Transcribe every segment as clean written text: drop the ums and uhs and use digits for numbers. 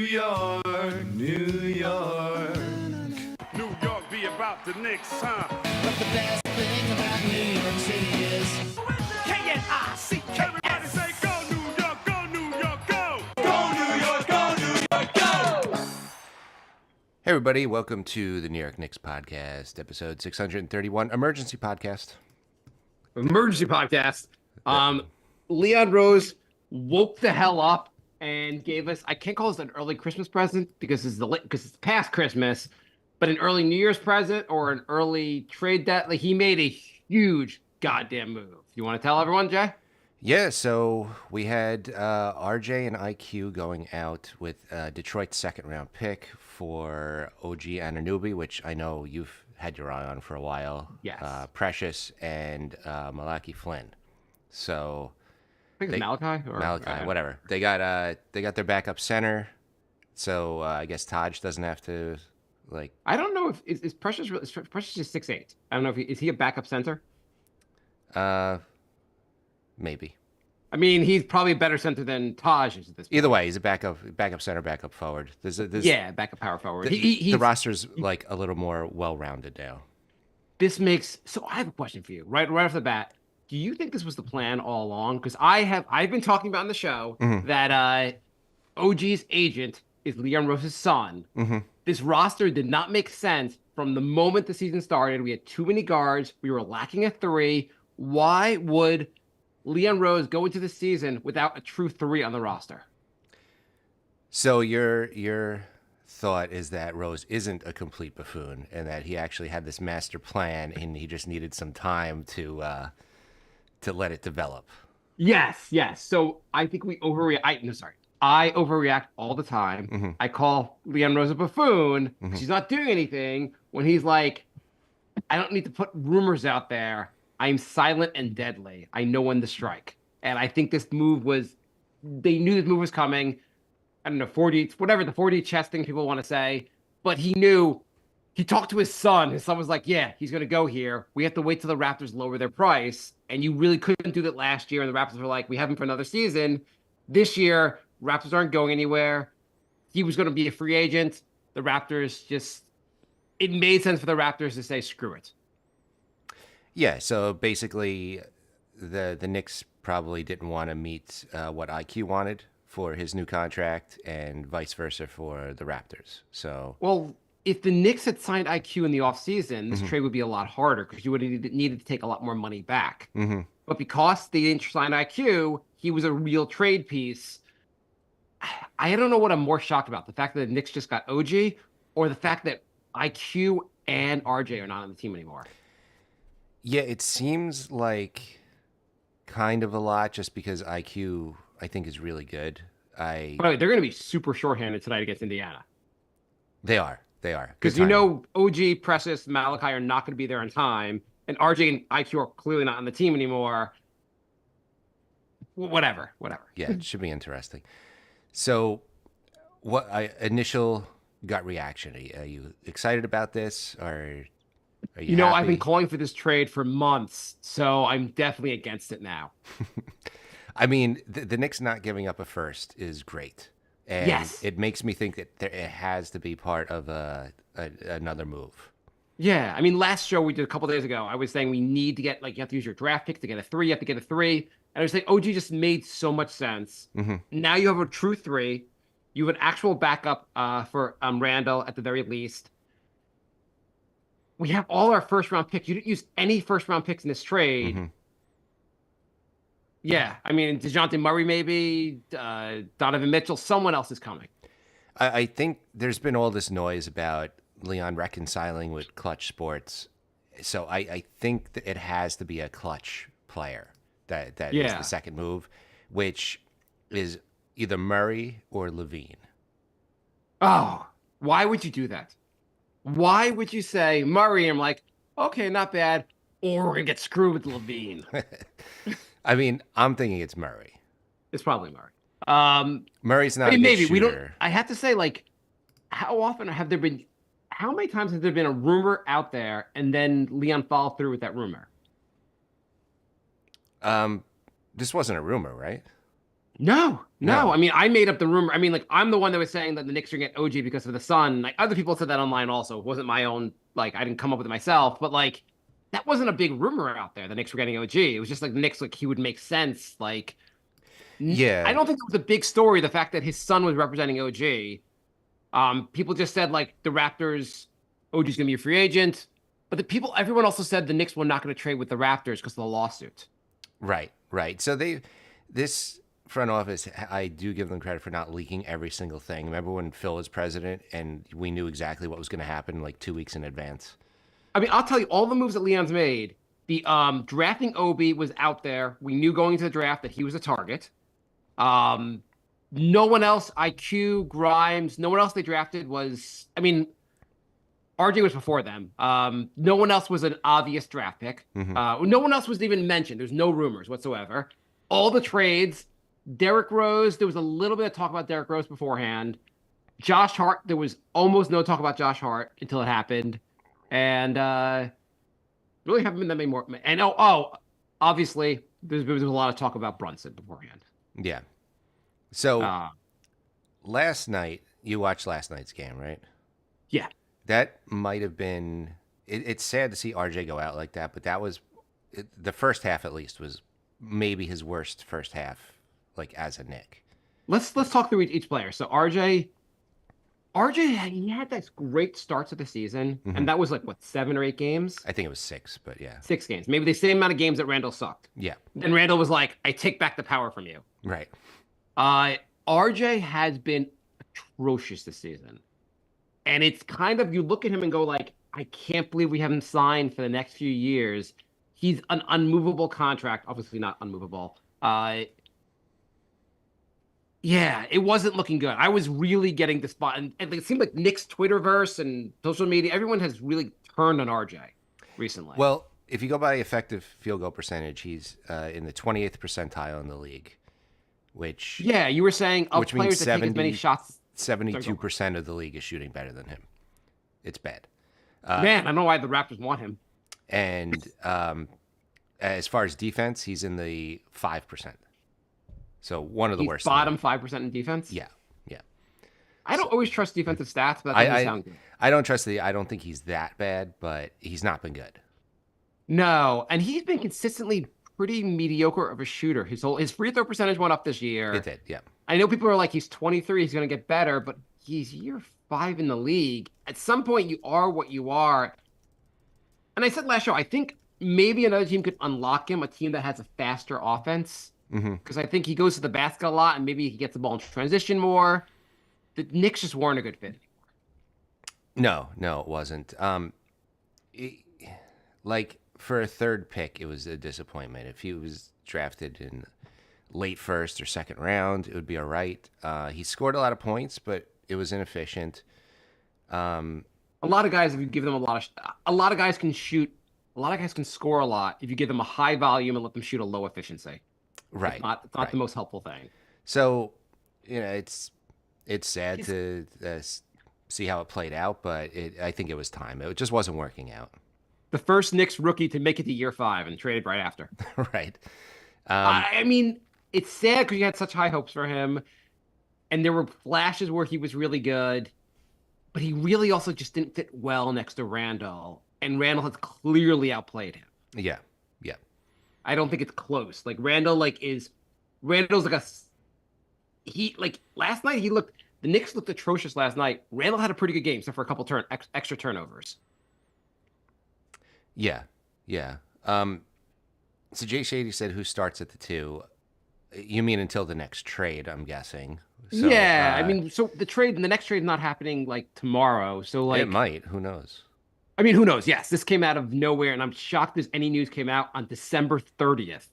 York, New York. New York be about the Knicks, huh? But the best thing about New York City is K-N-I-C-K. Everybody say go New York, go New York, go! Go New York, go New York, go! Hey everybody, welcome to the New York Knicks podcast, episode 631, emergency podcast. Emergency podcast. Leon Rose woke the hell up and gave us, I can't call this an early Christmas present because it's past Christmas, but an early New Year's present or an early trade debt. Like, he made a huge goddamn move. You want to tell everyone, Jay? Yeah, so we had RJ and IQ going out with Detroit's second round pick for OG Anunoby, which I know you've had your eye on for a while. Yes. Precious and Malachi Flynn. So I think it's Malachi. Malachi, whatever. They got their backup center. So I guess Taj doesn't have to I don't know if is Precious just 6'8". I don't know if is he a backup center? Maybe. I mean, he's probably a better center than Taj is at this point. Either way, he's a backup center, backup forward. Backup power forward. The roster's like a little more well-rounded now. So I have a question for you right off the bat. Do you think this was the plan all along? Because I've been talking about on the show that OG's agent is Leon Rose's son. Mm-hmm. This roster did not make sense from the moment the season started. We had too many guards. We were lacking a three. Why would Leon Rose go into the season without a true three on the roster? So your thought is that Rose isn't a complete buffoon and that he actually had this master plan and he just needed some time to let it develop. Yes. So I think we overreact. I overreact all the time. Mm-hmm. I call Leon Rose a buffoon because he's not doing anything when he's like, I don't need to put rumors out there. I'm silent and deadly. I know when to strike. And I think they knew this move was coming. I don't know, 40, whatever the 40 chess thing people want to say. But he knew, he talked to his son. His son was like, yeah, he's going to go here. We have to wait till the Raptors lower their price. And you really couldn't do that last year. And the Raptors were like, we have him for another season. This year, Raptors aren't going anywhere. He was going to be a free agent. The Raptors it made sense for the Raptors to say, screw it. Yeah, so basically the Knicks probably didn't want to meet what IQ wanted for his new contract and vice versa for the Raptors. So, well, if the Knicks had signed IQ in the offseason, this trade would be a lot harder because you would have needed to take a lot more money back. Mm-hmm. But because they didn't sign IQ, he was a real trade piece. I don't know what I'm more shocked about, the fact that the Knicks just got OG or the fact that IQ and RJ are not on the team anymore. Yeah, it seems like kind of a lot just because IQ, I think, is really good. By the way, they're going to be super shorthanded tonight against Indiana. They are. Because OG, Precious, Malachi are not going to be there on time, and RJ and IQ are clearly not on the team anymore. Whatever. Yeah, it should be interesting. So, initial gut reaction? Are you excited about this, or are you happy? I've been calling for this trade for months, so I'm definitely against it now. I mean, the Knicks not giving up a first is great. And yes. It makes me think that it has to be part of another move. Yeah, I mean, last show we did a couple days ago, I was saying we need to get, you have to use your draft pick to get a three. You have to get a three. And I was saying OG just made so much sense. Mm-hmm. Now you have a true three. You have an actual backup for Randall at the very least. We have all our first-round picks. You didn't use any first-round picks in this trade. Mm-hmm. Yeah, I mean, DeJounte Murray maybe, Donovan Mitchell, someone else is coming. I think there's been all this noise about Leon reconciling with Clutch Sports. So I think that it has to be a Clutch player that is the second move, which is either Murray or Levine. Oh, why would you do that? Why would you say Murray? I'm like, okay, not bad. Or we're going to get screwed with Levine. I mean, I'm thinking it's Murray. It's probably Murray. Murray's not a good shooter. We don't. I have to say, how many times has there been a rumor out there and then Leon followed through with that rumor? This wasn't a rumor, right? No. No. I mean, I made up the rumor. I mean, like, I'm the one that was saying that the Knicks are getting OG because of the son. Like, other people said that online also. It wasn't my own, like, I didn't come up with it myself. But, like, that wasn't a big rumor out there. The Knicks were getting OG. It was just like the Knicks, like, he would make sense. Like, I Yeah. don't think it was a big story, the fact that his son was representing OG. People just said, like, the Raptors, OG's going to be a free agent. But everyone also said the Knicks were not going to trade with the Raptors because of the lawsuit. Right. Right. So this front office, I do give them credit for not leaking every single thing. Remember when Phil was president and we knew exactly what was going to happen like 2 weeks in advance? I mean, I'll tell you all the moves that Leon's made. The drafting Obi was out there. We knew going into the draft that he was a target. No one else, IQ, Grimes, no one else they drafted was, I mean, RJ was before them. No one else was an obvious draft pick. No one else was even mentioned. There's no rumors whatsoever. All the trades, Derrick Rose, there was a little bit of talk about Derrick Rose beforehand. Josh Hart, there was almost no talk about Josh Hart until it happened. And really haven't been that many more. And obviously, there was a lot of talk about Brunson beforehand. Yeah. So last night, you watched last night's game, right? Yeah. That might have been. It's sad to see RJ go out like that, but that was the first half. At least was maybe his worst first half, like as a Knick. Let's talk through each player. So RJ, he had those great starts of the season, and that was like what 7 or 8 games. I think it was 6, but yeah, 6 games, maybe the same amount of games that Randall sucked. yeah, Then Randall was like, "I take back the power from you." right. RJ has been atrocious this season. And it's kind of, you look at him and go like, I can't believe we haven't signed for the next few years. He's an unmovable contract. Obviously not unmovable. Yeah, it wasn't looking good. I was really getting the spot. And it seemed like Knicks Twitterverse and social media, everyone has really turned on RJ recently. Well, if you go by effective field goal percentage, he's in the 28th percentile in the league, which yeah, you were saying of which means players that take as many shots. 72% of the league is shooting better than him. It's bad. Man, I don't know why the Raptors want him. And as far as defense, he's in the 5%. So one of the He's worst. bottom 5% in defense. Yeah, yeah. I don't always trust defensive stats, but that doesn't sound good. I don't trust I don't think he's that bad, but he's not been good. No, and he's been consistently pretty mediocre of a shooter. His free throw percentage went up this year. It did, yeah. I know people are like, he's 23, he's going to get better, but he's year 5 in the league. At some point, you are what you are. And I said last show, I think maybe another team could unlock him, a team that has a faster offense. Because I think he goes to the basket a lot, and maybe he gets the ball in transition more. The Knicks just weren't a good fit. No, it wasn't. Like for a third pick, it was a disappointment. If he was drafted in late first or second round, it would be all right. He scored a lot of points, but it was inefficient. A lot of guys, if you give them a lot of guys can shoot. A lot of guys can score a lot if you give them a high volume and let them shoot a low efficiency. Right. It's not the most helpful thing. So, it's sad to see how it played out, but I think it was time. It just wasn't working out. The first Knicks rookie to make it to year 5 and traded right after. Right. I mean, it's sad because you had such high hopes for him, and there were flashes where he was really good, but he really also just didn't fit well next to Randall, and Randall has clearly outplayed him. Yeah. I don't think it's close. Like Randall's like last night the Knicks looked atrocious last night. Randall had a pretty good game, except for a couple extra turnovers. Yeah. So Jay Shady said, "Who starts at the 2?" You mean until the next trade? I'm guessing. So, yeah, I mean, so the next trade is not happening like tomorrow. So like it might. Who knows? I mean, who knows? Yes, this came out of nowhere, and I'm shocked as any news came out on December 30th.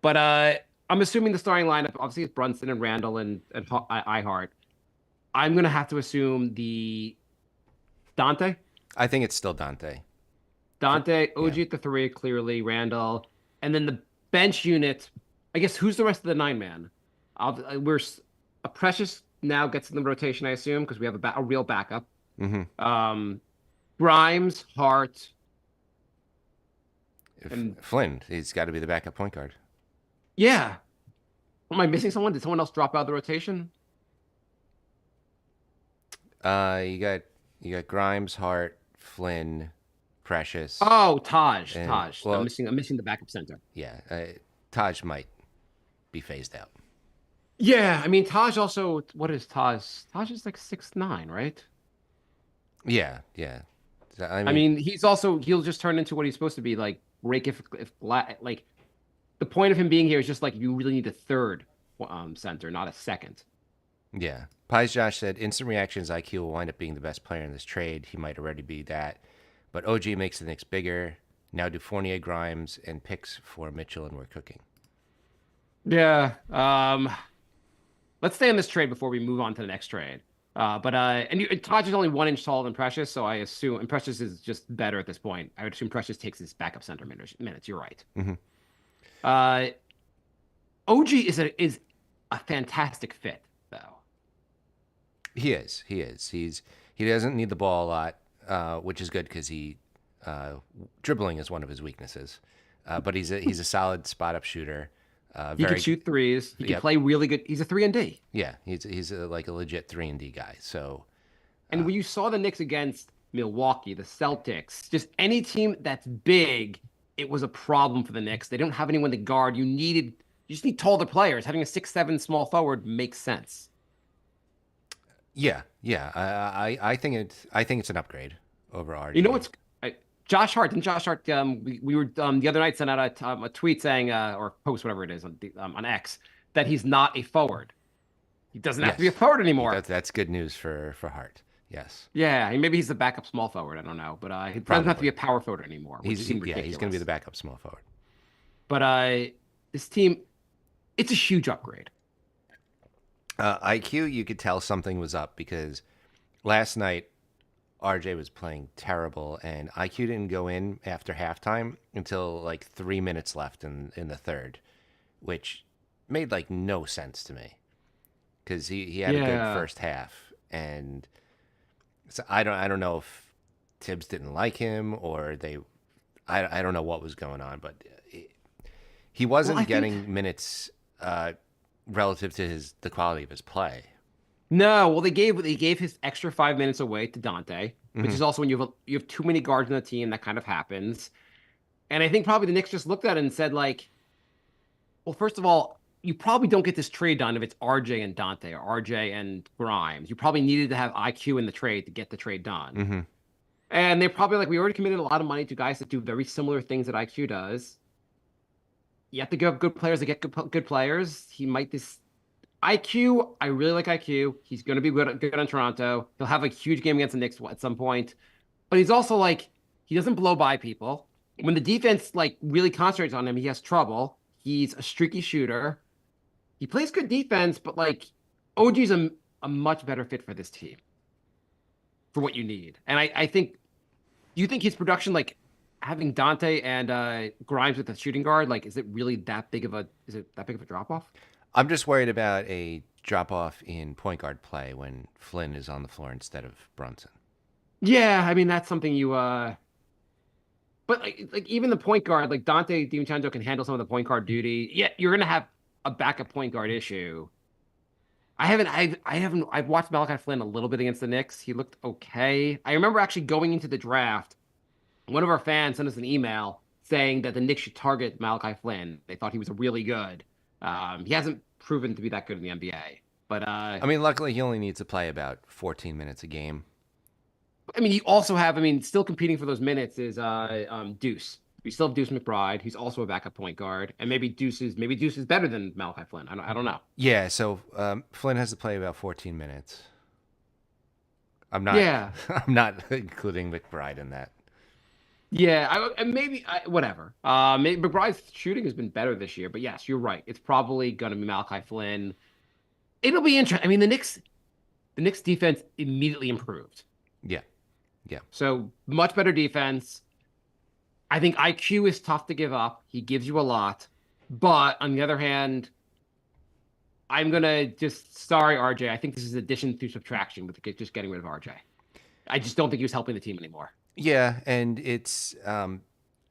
But I'm assuming the starting lineup, obviously, is Brunson and Randall and Ihart. I'm going to have to assume the Dante. I think it's still Dante. OG at the 3, clearly, Randall. And then the bench unit, I guess, who's the rest of the 9-man? A Precious now gets in the rotation, I assume, because we have a real backup. Grimes, Hart, and Flynn. He's got to be the backup point guard. yeah. Am I missing someone? Did someone else drop out of the rotation? You got Grimes, Hart, Flynn, Precious, Oh, Taj. and Taj. well, I'm missing the backup center. yeah, Taj might be phased out. Yeah, I mean Taj also. What is Taj? Taj is like 6'9", right? Yeah, yeah. So, I I mean, mean, he'll just turn into what he's supposed to be, like rake like the point of him being here is just like you really need a third center, not a second. yeah. Pies Josh said instant reactions IQ will wind up being the best player in this trade. He might already be that, but OG makes the Knicks bigger. Now do Fournier, Grimes, and picks for Mitchell, and we're cooking. Yeah. Let's stay on this trade before we move on to the next trade. And Taj is only 1 inch taller than Precious, so I assume and Precious is just better at this point. I would assume Precious takes his backup center minutes. You're right. Mhm. OG is a fantastic fit though. He is. He is. He doesn't need the ball a lot, which is good because dribbling is one of his weaknesses. But he's a solid spot up shooter. He can shoot threes. He can Yep. play really good. He's a 3-and-D. Yeah, like a legit 3-and-D guy. So And when you saw the Knicks against Milwaukee, the Celtics, just any team that's big, it was a problem for the Knicks. They don't have anyone to guard. You just need taller players. Having a 6'7" small forward makes sense. yeah, yeah. I think it's an upgrade over RJ. You know what's Josh Hart? Didn't Josh Hart? We were the other night sent out a tweet saying or post whatever it is on X that he's not a forward. He doesn't have to be a Yes. forward anymore. That's good news for Hart. Yes. Yeah, maybe he's the backup small forward. I don't know, but he doesn't have to be a power forward anymore. Which He's seemed going to ridiculous. be the backup small forward. But this team, it's a huge upgrade. IQ, you could tell something was up because last night RJ was playing terrible, and IQ didn't go in after halftime until like 3 minutes left in the third, which made like no sense to me because he had a good first half, and so I don't know if Tibbs didn't like him or I don't know what was going on, but he wasn't getting minutes relative to the quality of his play. No, well, they gave his extra 5 minutes away to Dante, which is also when you have too many guards on the team, that kind of happens. And I think probably the Knicks just looked at it and said, like, well, first of all, you probably don't get this trade done if it's RJ and Dante or RJ and Grimes. You probably needed to have IQ in the trade to get the trade done. Mm-hmm. And they're probably like, we already committed a lot of money to guys that do very similar things that IQ does. You have to give up good players to get good players. He might this IQ. I really like IQ. He's going to be good on Toronto. He'll have a huge game against the Knicks at some point. But he's also like, he doesn't blow by people. When the defense like really concentrates on him, he has trouble. He's a streaky shooter. He plays good defense, but like OG's a much better fit for this team for what you need. And I think, do you think his production, like having Dante and Grimes with the shooting guard, like, is it that big of a drop off? I'm just worried about a drop off in point guard play when Flynn is on the floor instead of Brunson. Yeah, I mean that's something you but like even the point guard, like Dante DiVincenzo can handle some of the point guard duty. Yeah, you're gonna have a backup point guard issue. I've watched Malachi Flynn a little bit against the Knicks. He looked okay. I remember actually going into the draft, one of our fans sent us an email saying that the Knicks should target Malachi Flynn. They thought he was really good. He hasn't proven to be that good in the NBA. But I mean, luckily he only needs to play about 14 minutes a game. I mean, you also have, still competing for those minutes is Deuce. We still have Deuce McBride. He's also a backup point guard, and maybe Deuce is better than Malachi Flynn. I don't know. Yeah, so Flynn has to play about 14 minutes. I'm not. Yeah. I'm not including McBride in that. Yeah, whatever. Maybe McBride's shooting has been better this year, but yes, you're right. It's probably going to be Malachi Flynn. It'll be interesting. I mean, the Knicks defense immediately improved. Yeah, yeah. So much better defense. I think IQ is tough to give up. He gives you a lot, but on the other hand, I'm gonna sorry RJ. I think this is addition through subtraction with just getting rid of RJ. I just don't think he was helping the team anymore. Yeah, and it's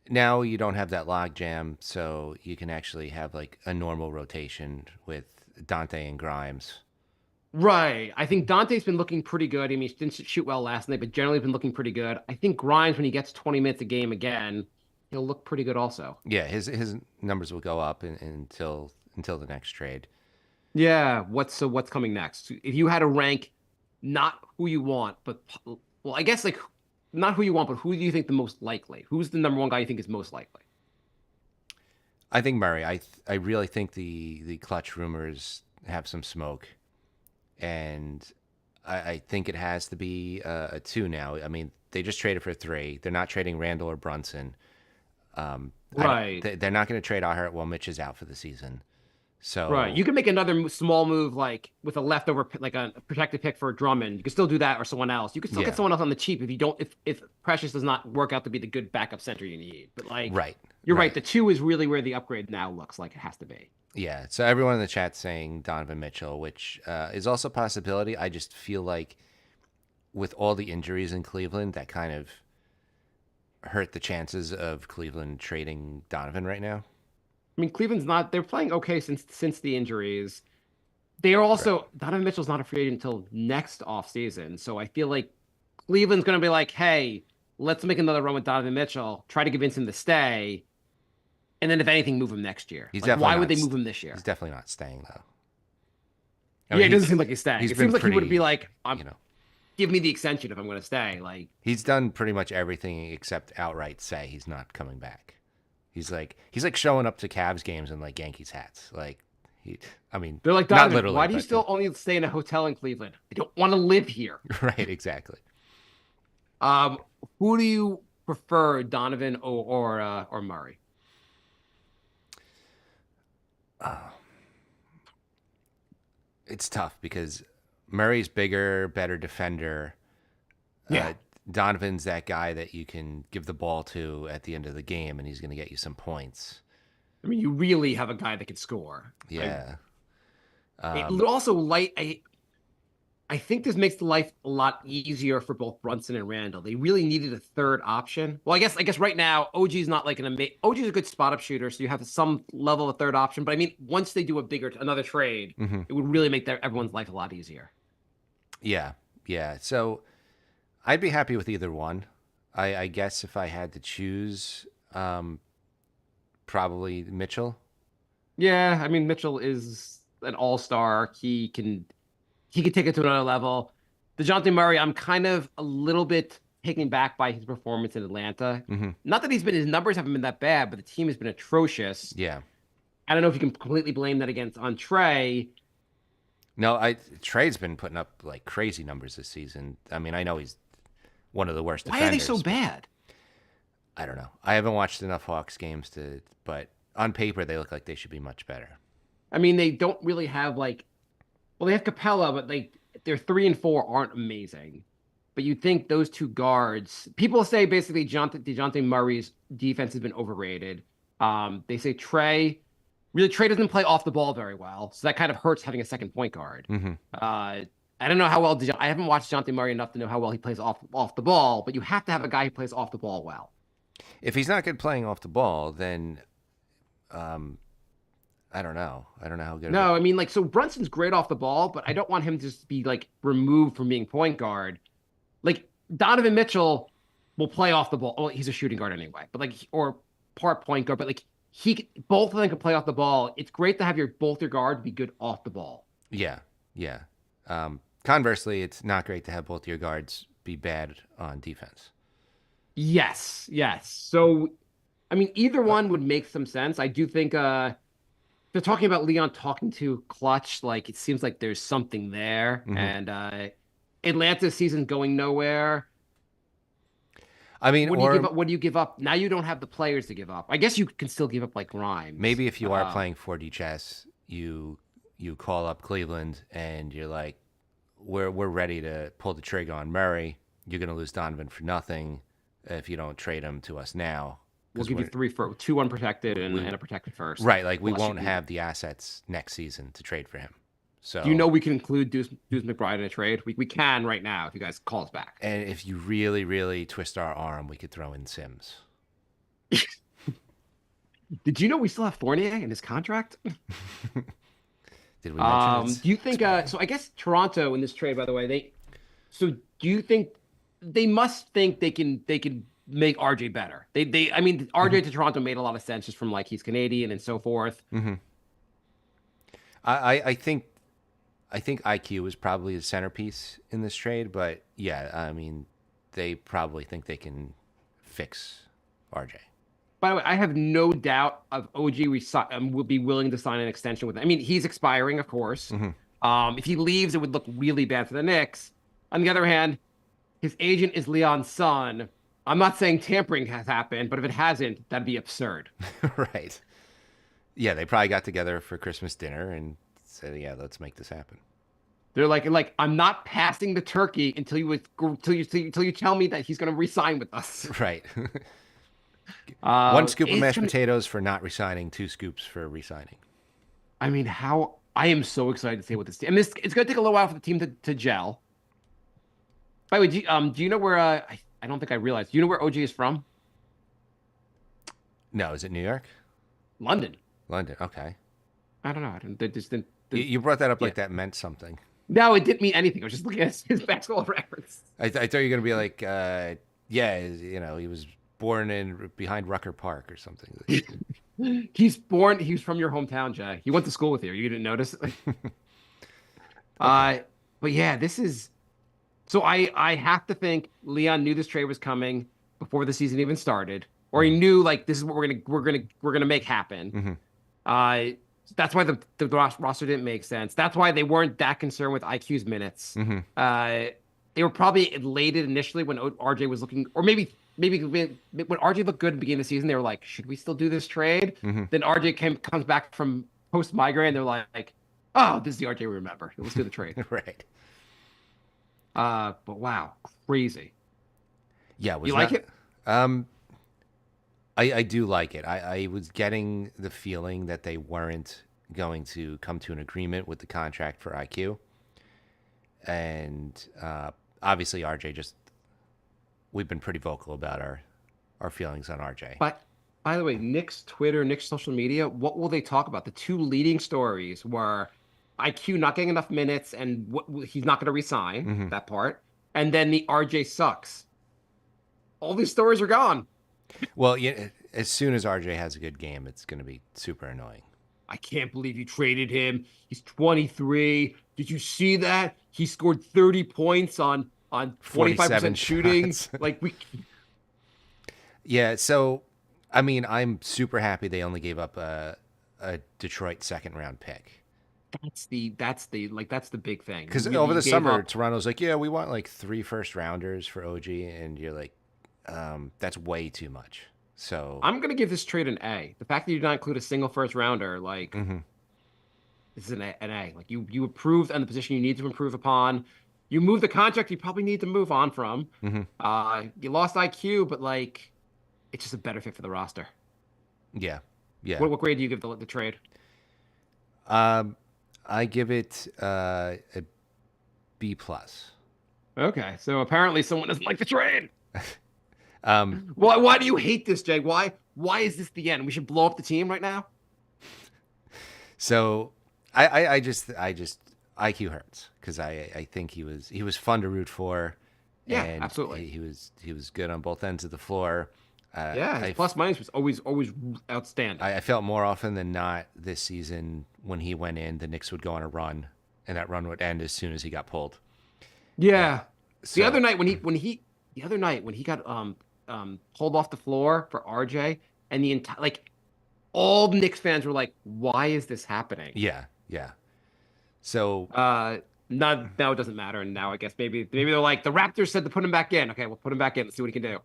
now you don't have that log jam, so you can actually have like a normal rotation with Dante and Grimes. Right. I think Dante's been looking pretty good. I mean, he didn't shoot well last night, but generally been looking pretty good. I think Grimes, when he gets 20 minutes a game again, he'll look pretty good also. Yeah, his numbers will go up until the next trade. Yeah. What's coming next? If you had to rank not who you want, but well, I guess like not who you want, but who do you think the most likely? Who's the number one guy you think is most likely? I think Murray. I really think the clutch rumors have some smoke, and I think it has to be a two now. I mean, they just traded for three. They're not trading Randall or Brunson. Right. They're not going to trade Ahart while Mitch is out for the season. So Right. You can make another small move like with a leftover, like a protected pick for Drummond. You can still do that or someone else. You can still Yeah. get someone else on the cheap if you don't, if Precious does not work out to be the good backup center you need. But like, right, you're right. The two is really where the upgrade now looks like it has to be. Yeah. So everyone in the chat's saying Donovan Mitchell, which is also a possibility. I just feel like with all the injuries in Cleveland, that kind of hurt the chances of Cleveland trading Donovan right now. I mean, Cleveland's not, they're playing okay since the injuries. They are also, Donovan Mitchell's not a free agent until next offseason. So I feel like Cleveland's going to be like, hey, let's make another run with Donovan Mitchell, try to convince him to stay. And then if anything, move him next year. He's Like, definitely why not would they st- move him this year? He's definitely not staying though. Yeah, it doesn't seem like he's staying. He's It been seems like he would pretty, be like, you know, give me the extension if I'm going to stay. Like, he's done pretty much everything except outright say he's not coming back. He's like showing up to Cavs games in like Yankees hats. Like I mean, they're like, not Donovan, literally. why do you but- still only stay in a hotel in Cleveland? I don't want to live here. Right, exactly. Who do you prefer, Donovan or Murray? It's tough because Murray's bigger, better defender. Yeah. Donovan's that guy that you can give the ball to at the end of the game, and he's going to get you some points. I mean, you really have a guy that can score. Yeah. It also light. I think this makes the life a lot easier for both Brunson and Randall. They really needed a third option. Well, I guess right now OG's not like OG's a good spot up shooter, so you have some level of third option. But I mean, once they do another trade, it would really make everyone's life a lot easier. Yeah. Yeah. So I'd be happy with either one. I guess if I had to choose, probably Mitchell. Yeah, I mean Mitchell is an all-star. He can take it to another level. DeJounte Murray, I'm kind of a little bit taken back by his performance in Atlanta. Not that his numbers haven't been that bad, but the team has been atrocious. Yeah. I don't know if you can completely blame that on Trey. No, Trey's been putting up like crazy numbers this season. I mean, I know he's one of the worst Why defenders. are they so bad? I don't know. I haven't watched enough Hawks games but on paper they look like they should be much better. I mean, they don't really have well, they have Capella, but their 3 and 4 aren't amazing. But you'd think those two guards, people say basically DeJounte Murray's defense has been overrated. They say Trey doesn't play off the ball very well, so that kind of hurts having a second point guard. I don't know how well I haven't watched DeJounte Murray enough to know how well he plays off the ball, but you have to have a guy who plays off the ball well. If he's not good playing off the ball, then I don't know. I don't know how good. No, I mean, so Brunson's great off the ball, but I don't want him to just be removed from being point guard. Like Donovan Mitchell will play off the ball. Well, he's a shooting guard anyway, but or part point guard, but both of them can play off the ball. It's great to have both your guards be good off the ball. Yeah, yeah. Conversely, it's not great to have both your guards be bad on defense. Yes. So, I mean, either one would make some sense. I do think they're talking about Leon talking to Clutch. It seems like there's something there. And Atlanta's season going nowhere. I mean, what do you give up? Now you don't have the players to give up. I guess you can still give up Grimes. Maybe if you are playing 4D chess, you call up Cleveland and you're like, we're ready to pull the trigger on Murray. You're going to lose Donovan for nothing if you don't trade him to us now. We'll give you 2 unprotected and a protected first. Right, we won't have the assets next season to trade for him. So do you know we can include Deuce McBride in a trade? We can right now if you guys call us back. And if you really, really twist our arm, we could throw in Sims. Did you know we still have Fournier in his contract? Did we mention it? Do you think? So I guess Toronto in this trade, by the way, they. So do you think they must think they can make RJ better? I mean RJ to Toronto made a lot of sense just from like he's Canadian and so forth. I think IQ is probably the centerpiece in this trade, but yeah, I mean, they probably think they can fix RJ. By the way, I have no doubt of OG will be willing to sign an extension with him. I mean, he's expiring, of course. If he leaves, it would look really bad for the Knicks. On the other hand, his agent is Leon's son. I'm not saying tampering has happened, but if it hasn't, that'd be absurd. Right. Yeah, they probably got together for Christmas dinner and said, "Yeah, let's make this happen." They're like, I'm not passing the turkey until you tell me that he's going to resign with us. Right. One scoop of mashed gonna- potatoes for not resigning, 2 scoops for resigning. I mean, I am so excited to see what this team. And it's going to take a little while for the team to gel. By the way, do you know where? I don't think I realized. Do you know where OG is from? No, is it New York? London. London. Okay. I don't know. They just didn't. You brought that up like that meant something. No, it didn't mean anything. I was just looking at his basketball reference. I thought you were gonna be like, yeah, he was born behind Rucker Park or something. He was from your hometown, Jay. He went to school with you. You didn't notice? But yeah, this is. So I have to think Leon knew this trade was coming before the season even started, or he knew like this is what we're gonna make happen. That's why the roster didn't make sense. That's why they weren't that concerned with IQ's minutes. They were probably elated initially when RJ was looking, or maybe when RJ looked good at the beginning of the season, they were like, should we still do this trade? Then RJ comes back from post migraine, they're like, oh, this is the RJ we remember. Let's do the trade. Right. But wow, crazy. Yeah. You like it? I do like it. I was getting the feeling that they weren't going to come to an agreement with the contract for IQ. And obviously RJ we've been pretty vocal about our feelings on RJ. But by the way, Knicks Twitter, Knicks social media, what will they talk about? The 2 leading stories were IQ not getting enough minutes and he's not going to resign, that part. And then the RJ sucks. All these stories are gone. Well, yeah, as soon as RJ has a good game, it's going to be super annoying. I can't believe you traded him. He's 23. Did you see that? He scored 30 points on 45% shooting. Like Yeah, so I mean, I'm super happy they only gave up a Detroit second round pick. That's the big thing. Because over the summer, Toronto's like, yeah, we want like 3 first rounders for OG, and you're like, that's way too much. So I'm gonna give this trade an A. The fact that you did not include a single first rounder, like this is an A. Like you improved on the position you need to improve upon. You moved the contract you probably need to move on from. You lost IQ, but like it's just a better fit for the roster. Yeah. What grade do you give the trade? I give it a B plus. Okay, so apparently someone doesn't like the trade. Why do you hate this, Jay? Why is this the end? We should blow up the team right now. So I just IQ hurts because I think he was fun to root for. Yeah, and absolutely. He was good on both ends of the floor. His plus minus was always outstanding. I felt more often than not this season when he went in, the Knicks would go on a run, and that run would end as soon as he got pulled. Yeah. So, the other night when he got pulled off the floor for RJ, and the entire all Knicks fans were like, "Why is this happening?" Yeah. So now it doesn't matter, and now I guess maybe they're like, the Raptors said to put him back in. Okay, we'll put him back in. Let's see what he can do.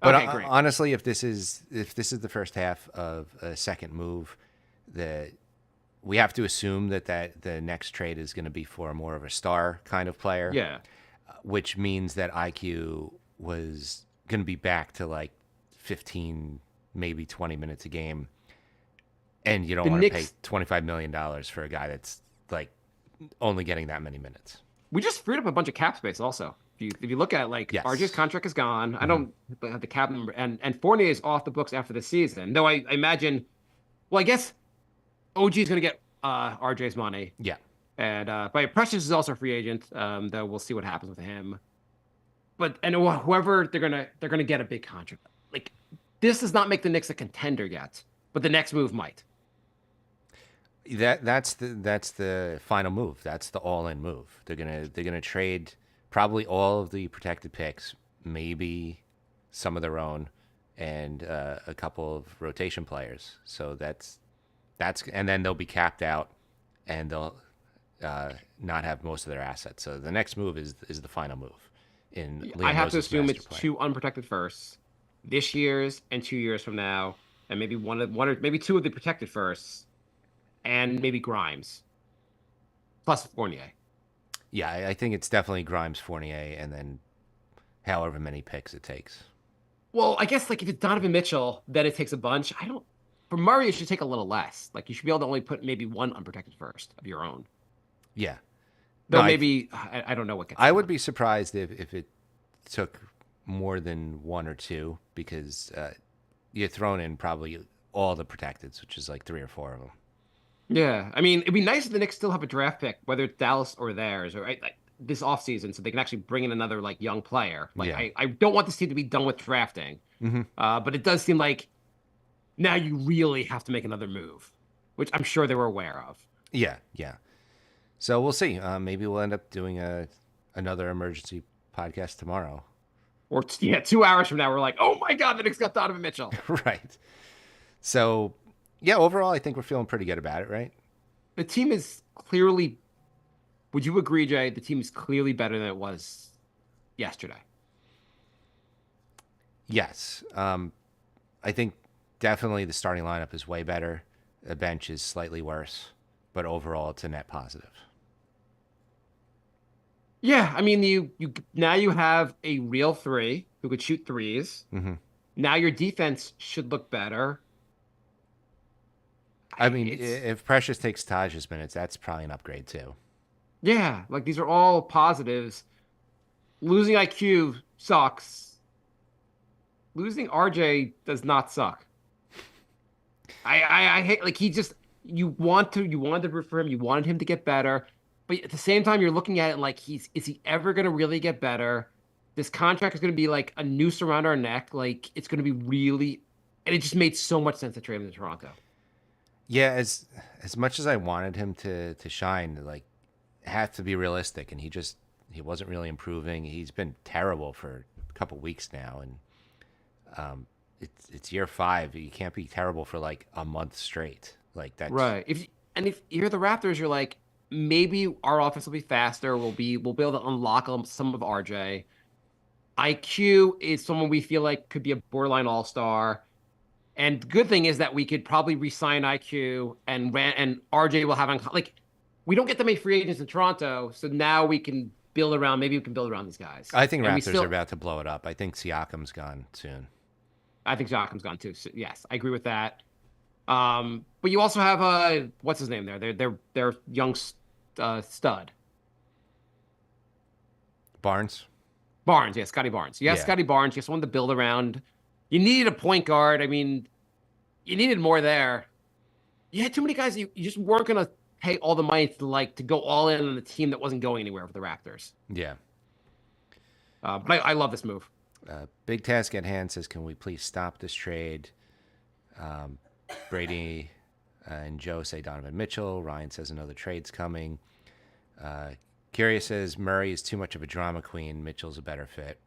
But okay, great. Honestly, if this is the first half of a second move, we have to assume that the next trade is going to be for more of a star kind of player. Yeah. Which means that IQ was going to be back to like 15, maybe 20 minutes a game. And you don't want to pay $25 million for a guy that's like only getting that many minutes. We just freed up a bunch of cap space also. If if you look at it, like Yes. RJ's contract is gone. I don't have the cap number, and Fournier is off the books after the season. Though I imagine, well, I guess OG is going to get RJ's money, Yeah. and but Precious is also a free agent. Though we'll see what happens with him. But and whoever they're gonna get a big contract. Like this does not make the Knicks a contender yet, but the next move might. That's the final move. That's the all-in move. They're gonna trade probably all of the protected picks, maybe some of their own, and a couple of rotation players. So that's and then they'll be capped out, and they'll not have most of their assets. So the next move is the final move. I have to Rose's assume master it's plan. 2 unprotected firsts, this year's and 2 years from now, and maybe one or maybe 2 of the protected firsts, and maybe Grimes, plus Fournier. Yeah, I think it's definitely Grimes, Fournier, and then however many picks it takes. Well, I guess like if it's Donovan Mitchell, then it takes a bunch. I don't. For Murray, it should take a little less. Like you should be able to only put maybe 1 unprotected first of your own. Yeah. Though No, maybe I don't know what. I would be surprised if it took more than 1 or 2, because you're throwing in probably all the protecteds, which is like 3 or 4 of them. Yeah, I mean, it'd be nice if the Knicks still have a draft pick, whether it's Dallas or theirs, or like this offseason, so they can actually bring in another like young player. Like Yeah. I don't want this team to be done with drafting, but it does seem like now you really have to make another move, which I'm sure they were aware of. Yeah, yeah. So we'll see. Maybe we'll end up doing another emergency podcast tomorrow. Or yeah, 2 hours from now, we're like, oh my god, the Knicks got Donovan Mitchell. Right. So, yeah, overall, I think we're feeling pretty good about it, right? The team is clearly. Would you agree, Jay? The team is clearly better than it was yesterday. Yes. I think definitely the starting lineup is way better. The bench is slightly worse, but overall, it's a net positive. Yeah, I mean, you now you have a real 3 who could shoot threes. Mm-hmm. Now your defense should look better. I mean, It's- if Precious takes Taj's minutes, that's probably an upgrade too. Yeah, like these are all positives. Losing IQ sucks. Losing RJ does not suck. I hate like he just you wanted to root for him, you wanted him to get better, but at the same time you're looking at it like is he ever gonna really get better? This contract is gonna be like a noose around our neck, like it's gonna be really, and it just made so much sense to trade him to Toronto. Yeah, as much as I wanted him to shine, like, it had to be realistic, and he wasn't really improving. He's been terrible for a couple weeks now, and it's year 5. You can't be terrible for like a month straight. Like that's Right. If you're the Raptors, you're like maybe our offense will be faster. We'll be able to unlock some of RJ. IQ is someone we feel like could be a borderline all-star. And the good thing is that we could probably re-sign IQ and RJ will have like we don't get that many free agents in Toronto, so now we can build around. Maybe we can build around these guys. I think And we Raptors are about to blow it up. I think Siakam's gone soon. I think Siakam's gone too. So yes, I agree with that. But you also have what's his name there? They're young stud Barnes. Barnes. Yeah, Scotty Barnes. You have Yeah. Scotty Barnes. You just wanted to build around. You needed a point guard. I mean, you needed more there. You had too many guys. You just weren't gonna pay all the money to go all in on the team that wasn't going anywhere for the Raptors. Yeah. But I love this move. Big task at hand says, can we please stop this trade? Brady and Joe say Donovan Mitchell. Ryan says another trade's coming. Curious says Murray is too much of a drama queen. Mitchell's a better fit.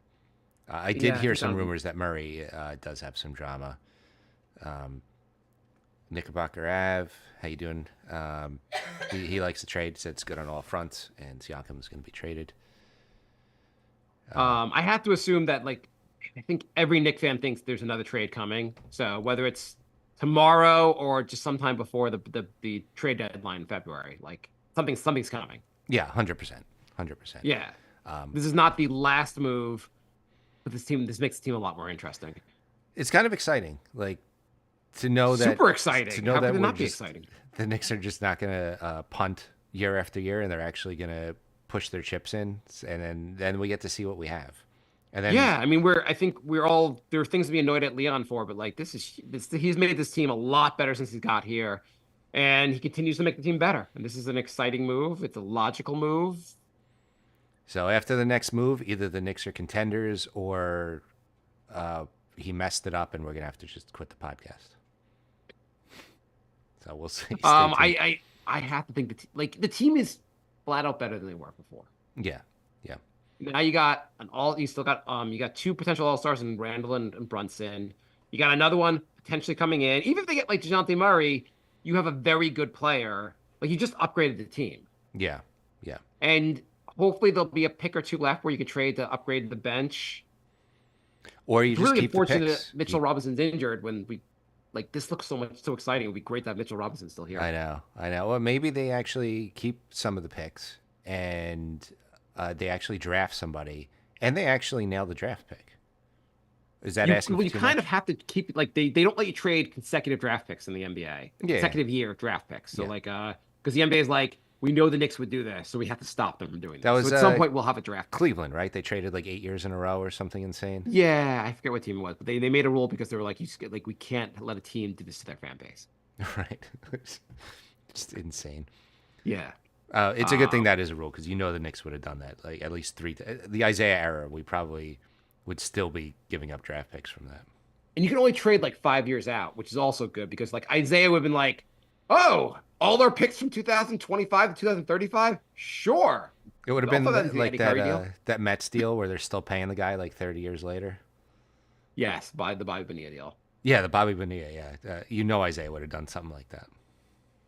I did Yeah, hear it some sounds- rumors that Murray does have some drama. Knickerbocker Ave, how you doing? He likes the trade. Said it's good on all fronts, and Siakam is going to be traded. I have to assume that I think every Knick fan thinks there's another trade coming. So whether it's tomorrow or just sometime before the trade deadline in February, like something's coming. Yeah, 100%, 100%. Yeah. This is not the last move, but this makes the team a lot more interesting. It's kind of exciting, like to know that Super exciting. To know How that could it we're not be just- exciting? the Knicks are just not going to punt year after year, and they're actually going to push their chips in, and then we get to see what we have. And then Yeah, I mean, I think we're all there are things to be annoyed at Leon for, but like he's made this team a lot better since he got here, and he continues to make the team better. And this is an exciting move. It's a logical move. so after the next move, either the Knicks are contenders or he messed it up, and we're gonna have to just quit the podcast. So we'll see. Stay tuned. I have to think the team is flat out better than they were before. Yeah, yeah. Now you still got you got two potential all-stars in Randall and Brunson. You got another one potentially coming in. Even if they get like DeJounte Murray, you have a very good player. Like you just upgraded the team. Yeah, yeah. And hopefully there'll be a pick or two left where you could trade to upgrade the bench. Or you It's just really keep the unfortunate picks. that Mitchell Robinson's injured when we like this looks so exciting. It would be great to have Mitchell Robinson still here. I know. Well, maybe they actually keep some of the picks and they actually draft somebody and they actually nail the draft pick. Is that asking for you too kind much? of have to keep like they don't let you trade consecutive draft picks in the NBA. Yeah. Consecutive year draft picks. So Yeah. like because the NBA is like we know the Knicks would do this, so we have to stop them from doing That this. was, So at some point we'll have a draft pick. Cleveland, right? They traded like 8 years in a row or something insane. Yeah, I forget what team it was, but they made a rule because they were like we can't let a team do this to their fan base. Right. Just insane. Yeah. It's a good thing that is a rule because you know the Knicks would have done that. Like at least the Isaiah era, we probably would still be giving up draft picks from that. And you can only trade like 5 years out, which is also good because like Isaiah would have been like, oh, all our picks from 2025 to 2035? Sure. It would have Also, been that's the like Eddie Curry deal. that Mets deal where they're still paying the guy like 30 years later. Yes, by the Bobby Bonilla deal. Yeah, the Bobby Bonilla. Yeah, you know Isaiah would have done something like that.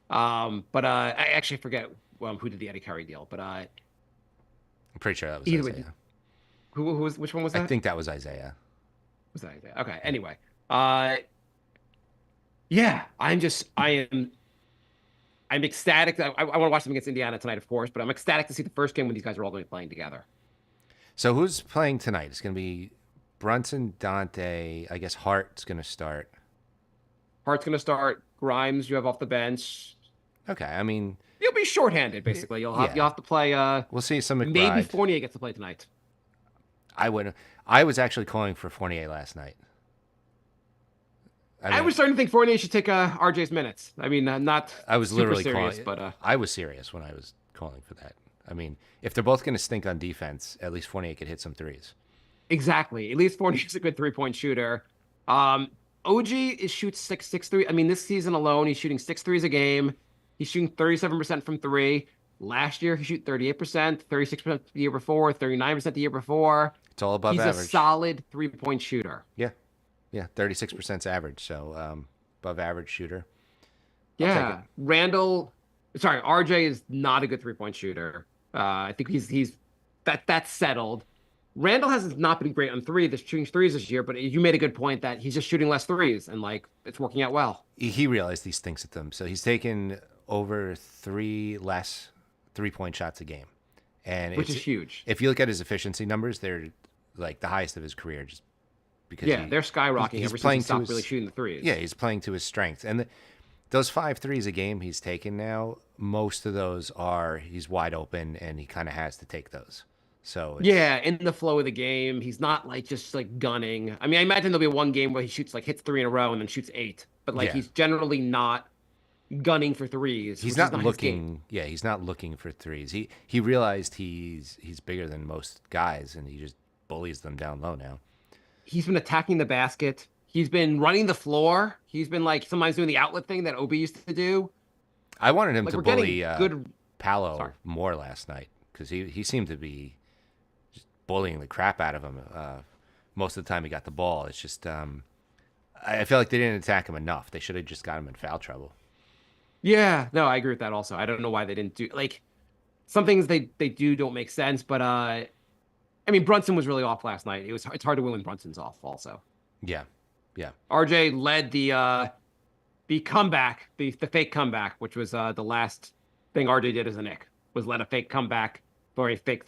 But I actually forget who did the Eddie Curry deal, but I'm pretty sure that was Either way, Isaiah. who was which one was that? I think that was Isaiah. Was that Isaiah? Okay. Anyway, yeah, I'm ecstatic. I want to watch them against Indiana tonight, of course, but I'm ecstatic to see the first game when these guys are all going to be playing together. So who's playing tonight? It's going to be Brunson, Dante. I guess Hart's going to start. Hart's going to start. Grimes, you have off the bench. Okay, I mean, You'll be shorthanded, basically. You'll Yeah. have to play. we'll see some McBride. Maybe Fournier gets to play tonight. I was actually calling for Fournier last night. I was starting to think Fournier should take RJ's minutes. I mean, not. I was super literally serious, calling. but I was serious when I was calling for that. I mean, if they're both going to stink on defense, at least Fournier could hit some threes. exactly. At least Fournier's a good 3-point shooter. OG shoots 6-3. I mean, this season alone, he's shooting 6 threes a game. He's shooting 37% from three. Last year, he shoot 38%, 36% the year before, 39% the year before. It's all above He's average. a solid 3-point shooter. Yeah, 36% average. So above average shooter. Yeah, RJ is not a good 3-point shooter. I think that's settled. Randall has not been great on three, shooting threes this year, but you made a good point that he's just shooting less threes and like it's working out well. He realized he stinks at them, so he's taken over 3 less 3-point shots a game, and Which is huge. If you look at his efficiency numbers, they're like the highest of his career, just because They're skyrocketing he's ever since playing he to stopped his- really shooting the threes. Yeah, he's playing to his strengths, and those 5 threes a game he's taken now, most of those are he's wide open and he kind of has to take those. So In the flow of the game, he's not like just like gunning. I mean, I imagine there'll be one game where he hits 3 in a row and then shoots 8, but like Yeah. he's generally not gunning for threes. he's which is not his game. looking. Yeah, he's not looking for threes. He realized he's bigger than most guys, and he just bullies them down low now. He's been attacking the basket. He's been running the floor. He's been like sometimes doing the outlet thing that Obi used to do. I wanted him Like to we're getting bully good. Paolo Sorry. more last night because he seemed to be just bullying the crap out of him. Most of the time he got the ball. It's just I feel like they didn't attack him enough. They should have just got him in foul trouble. Yeah, no, I agree with that. Also, I don't know why they didn't do like some things they do don't make sense. But I mean, Brunson was really off last night. It's hard to win when Brunson's off. Also, Yeah. RJ led the comeback, the fake comeback, which was the last thing RJ did as a Knick, was led a fake comeback for a fake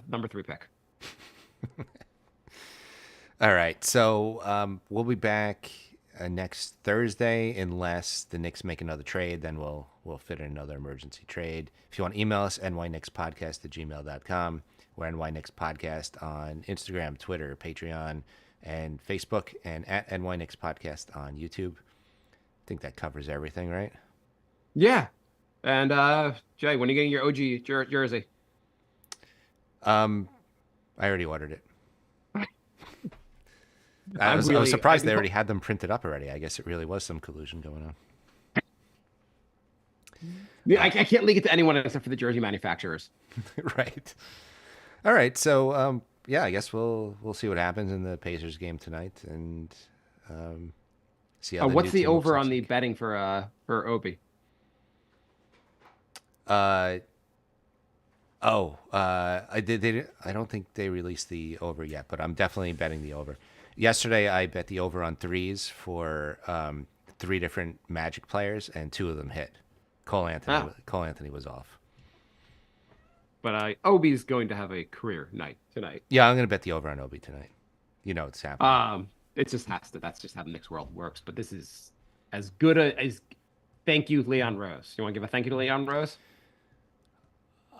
number 3 pick. All right. So we'll be back next Thursday unless the Knicks make another trade. Then we'll we'll fit in another emergency trade. If you want to email us, nyknickspodcast@gmail.com. We're NYKnicks Podcast on Instagram, Twitter, Patreon, and Facebook, and at NYKnicks Podcast on YouTube. I think that covers everything, right? Yeah. And Jay, when are you getting your OG jersey? I already ordered it. I I'm was really- surprised they already had them printed up already. I guess it really was some collusion going on. Yeah, I can't link it to anyone except for the jersey manufacturers. Right. All right. So, yeah, I guess we'll see what happens in the Pacers game tonight, and see how. What's new the team looks over next on the week. betting for Obi? I don't think they released the over yet, but I'm definitely betting the over. Yesterday, I bet the over on threes for 3 different Magic players, and 2 of them hit. Cole Anthony was off. But Obi's going to have a career night tonight. Yeah, I'm gonna bet the over on Obi tonight. You know it's happening. It just has to. That's just how the Knicks world works. But this is as good as thank you, Leon Rose. You want to give a thank you to Leon Rose?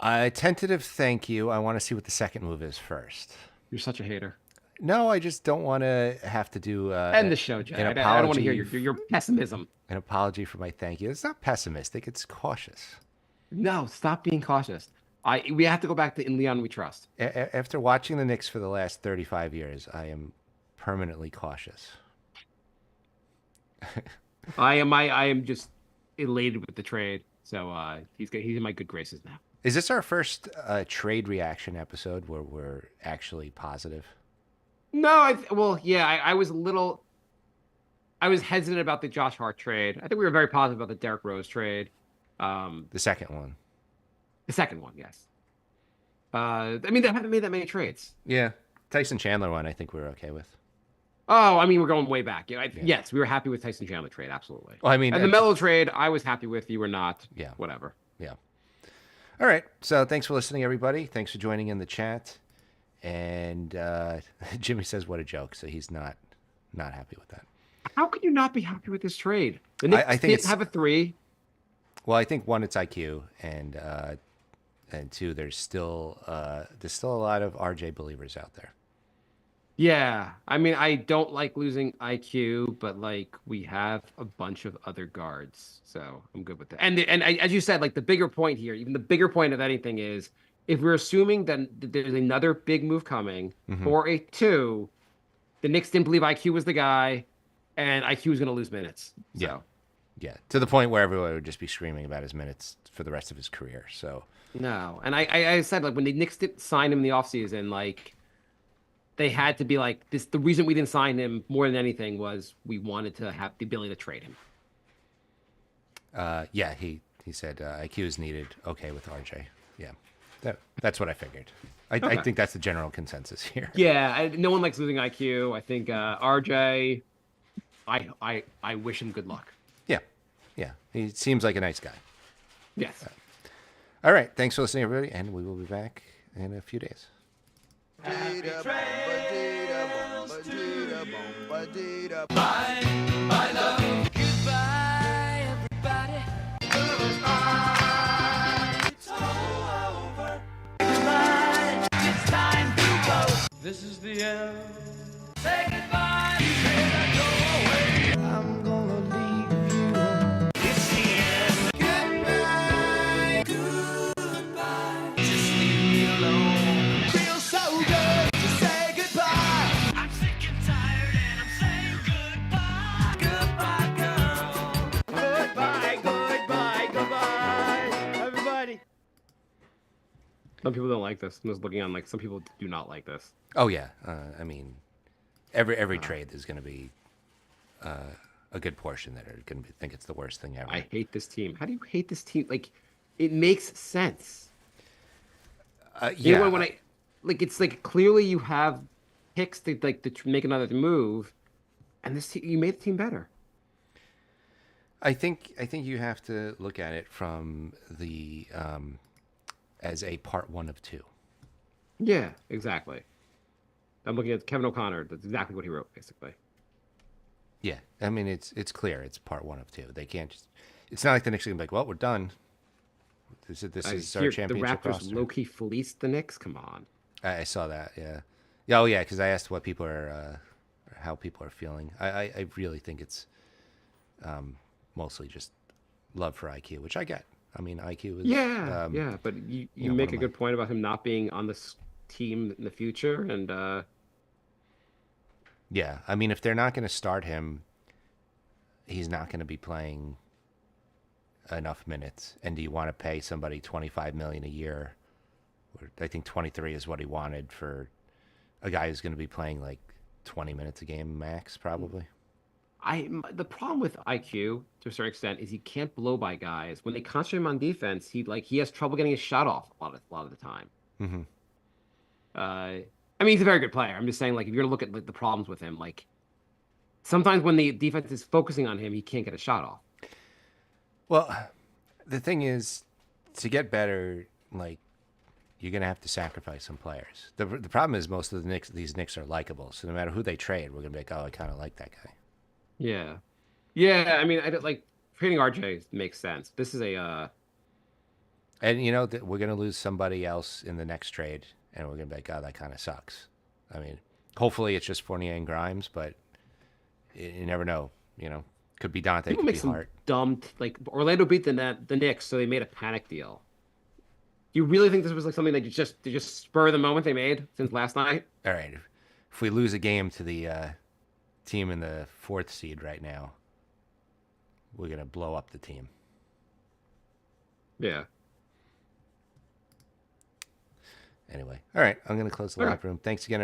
A tentative thank you. I want to see what the second move is first. You're such a hater. No, I just don't want to have to do End the show, Jay. an I don't want to hear apology. your pessimism. An apology for my thank you. It's not pessimistic. It's cautious. No, stop being cautious. We have to go back to In Leon We Trust. After watching the Knicks for the last 35 years, I am permanently cautious. I am just elated with the trade. So he's in my good graces now. Is this our first trade reaction episode where we're actually positive? No, I was hesitant about the Josh Hart trade. I think we were very positive about the Derrick Rose trade. The second one. The second one, yes. I mean, they haven't made that many trades. Yeah. Tyson Chandler one, I think we were okay with. Oh, I mean, we're going way back. Yes, we were happy with Tyson Chandler trade, absolutely. Well, I mean, and the Melo trade, I was happy with. You were not. Yeah. Whatever. Yeah. All right. So thanks for listening, everybody. Thanks for joining in the chat. And Jimmy says, "What a joke!" So he's not happy with that. How could you not be happy with this trade? The Knicks I think didn't it's- have a 3. Well, I think 1, it's IQ, and 2, there's still a lot of RJ believers out there. Yeah, I mean, I don't like losing IQ, but like we have a bunch of other guards, so I'm good with that. And as you said, like the bigger point here, even the bigger point of anything is if we're assuming that there's another big move coming for a 2, the Knicks didn't believe IQ was the guy, and IQ was going to lose minutes. So. Yeah. Yeah, to the point where everyone would just be screaming about his minutes for the rest of his career. So No, and I said like when the Knicks didn't sign him in the offseason, like they had to be like this. The reason we didn't sign him more than anything was we wanted to have the ability to trade him. yeah, he said IQ is needed. Okay with RJ. Yeah, that's what I figured. I think that's the general consensus here. Yeah, no one likes losing IQ. I think RJ. I wish him good luck. Yeah, he seems like a nice guy. Yes. All right, thanks for listening, everybody, and we will be back in a few days. This is the end. I'm sick and tired and I'm saying goodbye. Goodbye, girl. Goodbye, everybody. Some people don't like this. I'm just looking on like some people do not like this. Oh yeah, I mean, every trade there's going to be a good portion that are going to think it's the worst thing ever. I hate this team. How do you hate this team? Like, it makes sense. yeah, You know, when I like, it's like clearly you have picks to like to make another move, and this you made the team better. I think you have to look at it from the as a part 1 of 2. Yeah, exactly. I'm looking at Kevin O'Connor. That's exactly what he wrote, basically. Yeah, I mean it's clear it's part 1 of 2. They can't just it's not like the Knicks are gonna be like, well, we're done. This I is our hear championship the Raptors roster. low-key fleeced the Knicks. Come on. I saw that. Yeah. Yeah. Oh, yeah. Because I asked what people are, how people are feeling. I really think it's mostly just love for IQ, which I get. I mean, IQ is Yeah. But you one make of a my good point about him not being on this team in the future, and yeah. I mean, if they're not going to start him, he's not going to be playing enough minutes. And do you want to pay somebody $25 million a year? I think 23 is what he wanted for a guy who's going to be playing like 20 minutes a game max, probably. the problem with IQ to a certain extent is he can't blow by guys. When they concentrate him on defense, he has trouble getting his shot off a lot of the time. Mm-hmm. I mean, he's a very good player. I'm just saying, like, if you're gonna look at like the problems with him, like sometimes when the defense is focusing on him, he can't get a shot off. Well, the thing is, to get better, like you're gonna have to sacrifice some players. The problem is most of these Knicks are likable, so no matter who they trade, we're gonna be like, oh, I kind of like that guy. Yeah, yeah. I mean, I don't like trading RJ makes sense. This is a And you know that we're gonna lose somebody else in the next trade, and we're gonna be like, oh, that kind of sucks. I mean, hopefully it's just Fournier and Grimes, but you never know. You know, could be Dante, people could make be some Hart. dumb like Orlando beat the Knicks, so they made a panic deal. Do you really think this was like something that they just spur of the moment they made since last night? All right, if we lose a game to the team in the 4th seed right now, we're gonna blow up the team. Yeah. Anyway, all right, I'm gonna close the Okay. locker room. Thanks again,